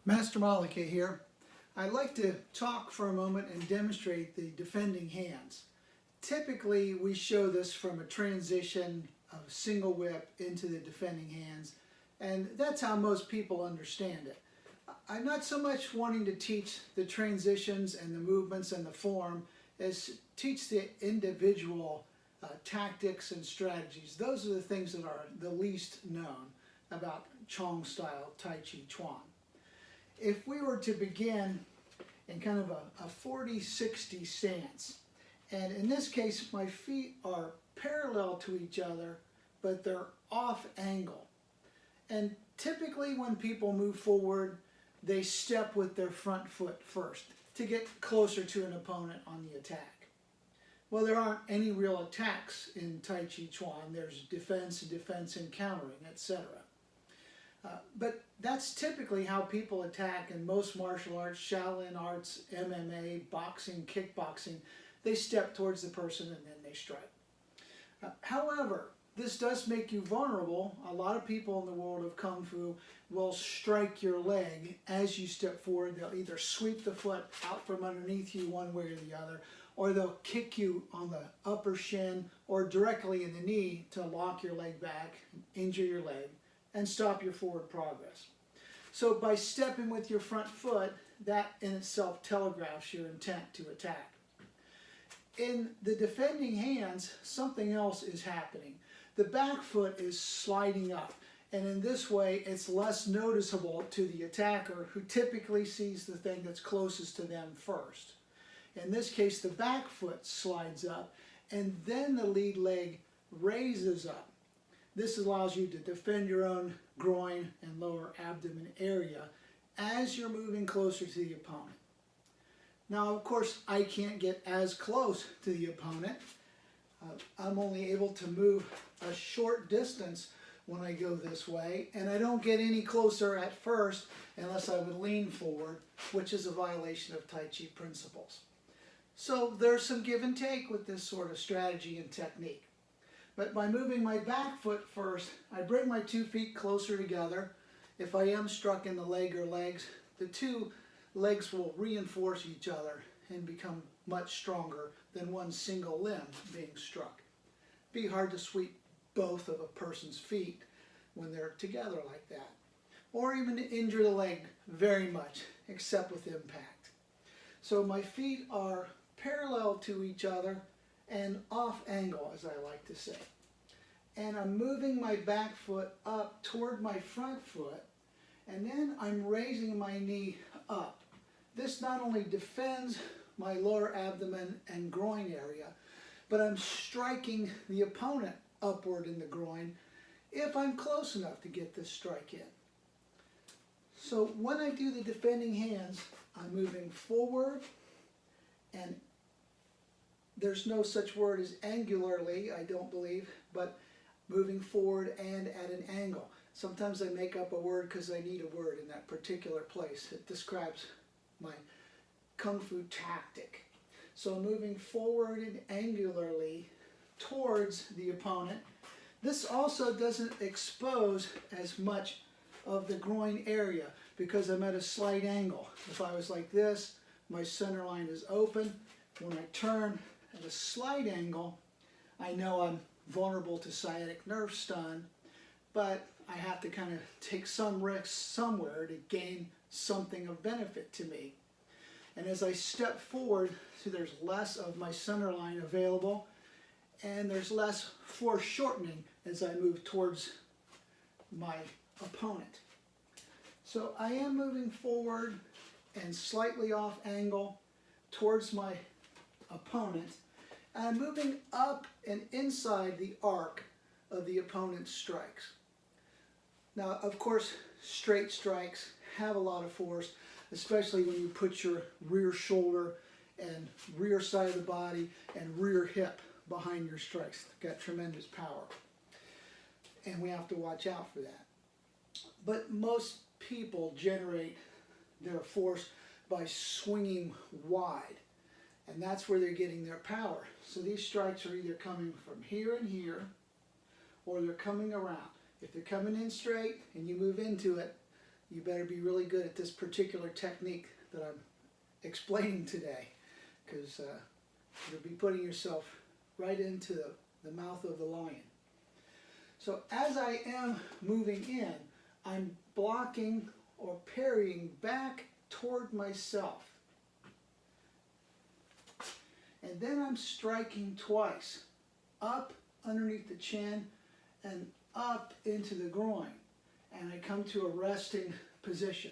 Master Malika here. I'd like to talk for a moment and demonstrate the defending hands. Typically we show this from a transition of single whip into the defending hands, and that's how most people understand it. I'm not so much wanting to teach the transitions and the movements and the form as teach the individual tactics and strategies. Those are the things that are the least known about Chang style Tai Chi Chuan. If we were to begin in kind of a 40-60 stance, and in this case my feet are parallel to each other but they're off angle, and typically when people move forward they step with their front foot first to get closer to an opponent on the attack. Well, there aren't any real attacks in Tai Chi Chuan. There's defense and countering, etc. But that's typically how people attack in most martial arts, Shaolin arts, MMA, boxing, kickboxing. They step towards the person and then they strike. However, this does make you vulnerable. A lot of people in the world of Kung Fu will strike your leg as you step forward. They'll either sweep the foot out from underneath you one way or the other, or they'll kick you on the upper shin or directly in the knee to lock your leg back, injure your leg, and stop your forward progress. So by stepping with your front foot, that in itself telegraphs your intent to attack. In the defending hands, something else is happening. The back foot is sliding up, and in this way it's less noticeable to the attacker, who typically sees the thing that's closest to them first. In this case, the back foot slides up and then the lead leg raises up. This allows you to defend your own groin and lower abdomen area as you're moving closer to the opponent. Now, of course, I can't get as close to the opponent. I'm only able to move a short distance when I go this way, and I don't get any closer at first unless I would lean forward, which is a violation of Tai Chi principles. So there's some give and take with this sort of strategy and technique. But by moving my back foot first, I bring my 2 feet closer together. If I am struck in the leg or legs, the 2 legs will reinforce each other and become much stronger than one single limb being struck. It'd be hard to sweep both of a person's feet when they're together like that, or even to injure the leg very much, except with impact. So my feet are parallel to each other and off angle, as I like to say. And I'm moving my back foot up toward my front foot, and then I'm raising my knee up. This not only defends my lower abdomen and groin area, but I'm striking the opponent upward in the groin if I'm close enough to get this strike in. So when I do the defending hands, I'm moving forward, and there's no such word as angularly, I don't believe, but moving forward and at an angle. Sometimes I make up a word because I need a word in that particular place. It describes my Kung Fu tactic. So moving forward and angularly towards the opponent. This also doesn't expose as much of the groin area because I'm at a slight angle. If I was like this, my center line is open. When I turn at a slight angle, I know I'm vulnerable to sciatic nerve stun, but I have to kind of take some risks somewhere to gain something of benefit to me. And as I step forward, see, there's less of my center line available, and there's less foreshortening as I move towards my opponent. So I am moving forward and slightly off angle towards my opponent, and I'm moving up and inside the arc of the opponent's strikes. Now, of course, straight strikes have a lot of force, especially when you put your rear shoulder and rear side of the body and rear hip behind your strikes. They've got tremendous power, and we have to watch out for that. But most people generate their force by swinging wide, and that's where they're getting their power. So these strikes are either coming from here and here, or they're coming around. If they're coming in straight and you move into it, you better be really good at this particular technique that I'm explaining today, because you'll be putting yourself right into the mouth of the lion. So as I am moving in, I'm blocking or parrying back toward myself. And then I'm striking twice, up underneath the chin and up into the groin. And I come to a resting position.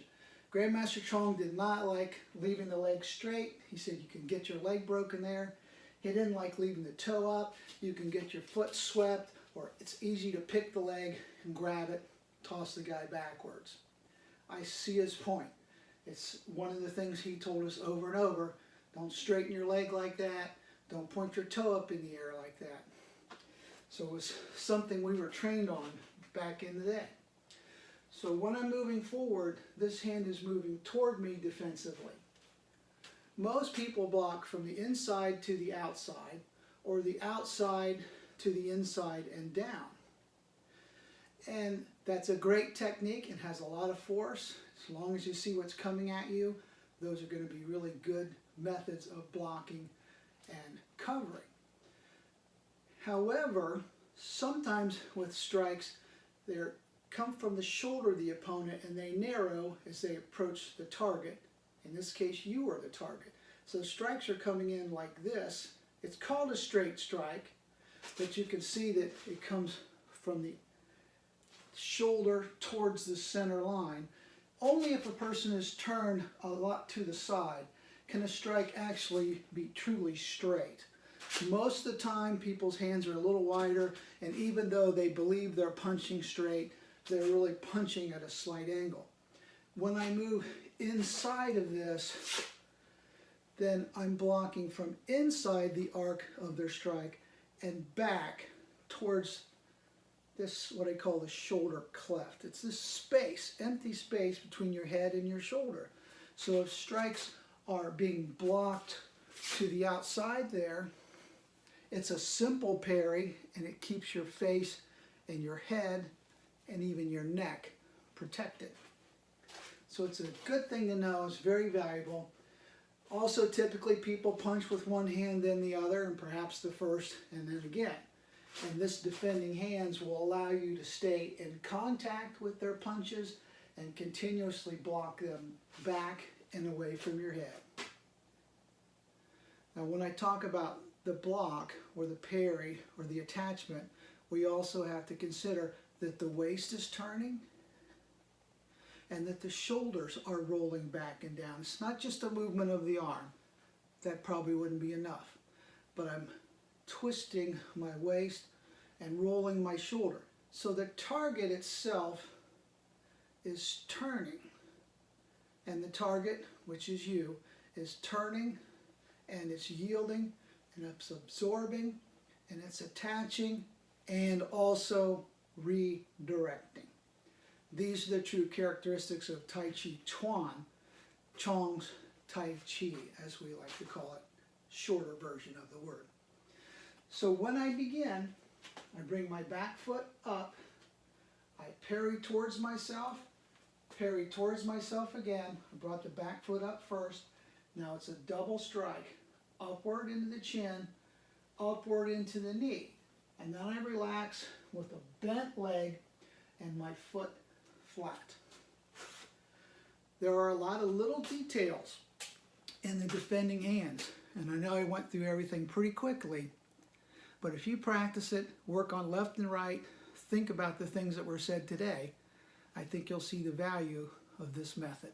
Grandmaster Chang did not like leaving the leg straight. He said you can get your leg broken there. He didn't like leaving the toe up. You can get your foot swept, or it's easy to pick the leg and grab it, toss the guy backwards. I see his point. It's one of the things he told us over and over. Don't straighten your leg like that. Don't point your toe up in the air like that. So it was something we were trained on back in the day. So when I'm moving forward, this hand is moving toward me defensively. Most people block from the inside to the outside, or the outside to the inside and down. And that's a great technique. It has a lot of force. As long as you see what's coming at you, those are going to be really good methods of blocking and covering. However, sometimes with strikes, they come from the shoulder of the opponent and they narrow as they approach the target. In this case, you are the target. So strikes are coming in like this. It's called a straight strike, but you can see that it comes from the shoulder towards the center line. Only if a person is turned a lot to the side can a strike actually be truly straight. Most of the time, people's hands are a little wider, and even though they believe they're punching straight, they're really punching at a slight angle. When I move inside of this, then I'm blocking from inside the arc of their strike and back towards this, what I call the shoulder cleft. It's this space, empty space between your head and your shoulder. So if strikes are being blocked to the outside there, it's a simple parry, and it keeps your face and your head and even your neck protected. So it's a good thing to know. It's very valuable. Also, typically people punch with one hand, then the other, and perhaps the first, and then again. And this defending hands will allow you to stay in contact with their punches and continuously block them back and away from your head. Now, when I talk about the block or the parry or the attachment, we also have to consider that the waist is turning and that the shoulders are rolling back and down. It's not just a movement of the arm. That probably wouldn't be enough. But I'm twisting my waist and rolling my shoulder. So the target itself is turning. And the target, which is you, is turning, and it's yielding, and it's absorbing, and it's attaching, and also redirecting. These are the true characteristics of Tai Chi Chuan, Chang's Tai Chi, as we like to call it, shorter version of the word. So when I begin, I bring my back foot up, I parry towards myself again. I brought the back foot up first. Now it's a double strike, upward into the chin, upward into the knee. And then I relax with a bent leg and my foot flat. There are a lot of little details in the defending hands, and I know I went through everything pretty quickly, but if you practice it, work on left and right, think about the things that were said today, I think you'll see the value of this method.